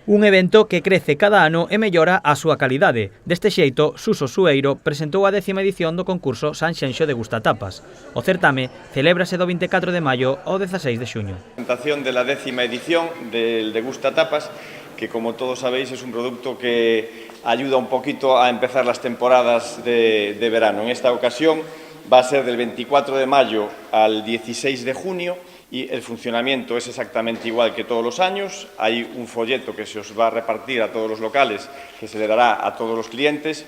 Un evento que crece cada ano e mellora a súa calidade. Deste xeito, Suso Sueiro presentou a 10ª edición do concurso Sanxenxo Degusta Tapas. O certame celébrase do 24 de maio ao 16 de xuño. Presentación de la 10ª edición del Degusta Tapas, que como todos sabéis es un producto que ayuda un poquito a empezar las temporadas de verano. En esta ocasión va a ser del 24 de mayo al 16 de junio y el funcionamiento es exactamente igual que todos los años. Hay un folleto que se os va a repartir a todos los locales, que se le dará a todos los clientes,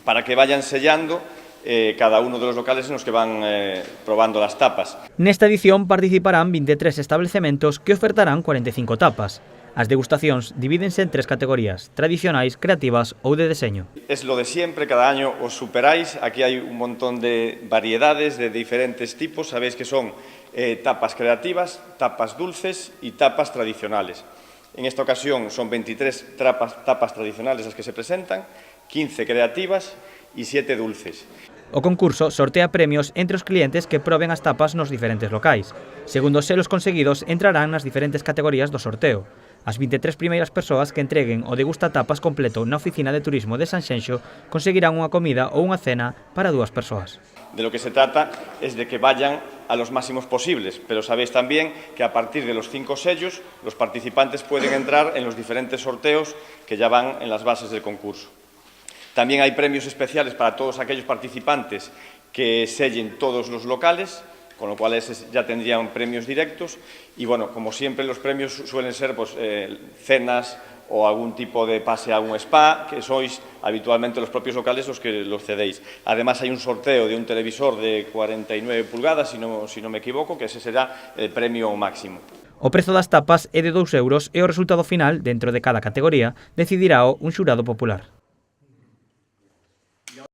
para que vayan sellando cada uno de los locales en los que van probando las tapas. Nesta edición participarán 23 establecementos que ofertarán 45 tapas. As degustacións divídense en 3 categorías: tradicionais, creativas ou de deseño. Es lo de siempre, cada año os superáis. Aquí hay un montón de variedades de diferentes tipos. Sabéis que son tapas creativas, tapas dulces y tapas tradicionales. En esta ocasión son 23 tapas tradicionales las que se presentan, 15 creativas y 7 dulces. O concurso sortea premios entre os clientes que proben as tapas nos diferentes locais. Segundo os selos conseguidos, entrarán nas diferentes categorías do sorteo. As 23 primeiras persoas que entreguen o Degusta Tapas completo na oficina de turismo de Sanxenxo conseguirán unha comida ou unha cena para 2 persoas. De lo que se trata es de que vayan a los máximos posibles, pero sabéis también que a partir de los 5 sellos los participantes pueden entrar en los diferentes sorteos que ya van en las bases del concurso. También hay premios especiales para todos aquellos participantes que sellen todos los locales, con lo cual ya tendrían premios directos. Y bueno, como siempre, los premios suelen ser cenas o algún tipo de pase a un spa, que sois habitualmente los propios locales los que los cedéis. Además, hay un sorteo de un televisor de 49 pulgadas, si no me equivoco, que ese será el premio máximo. O prezo das tapas é de 2 euros e o resultado final, dentro de cada categoría, decidirá un xurado popular.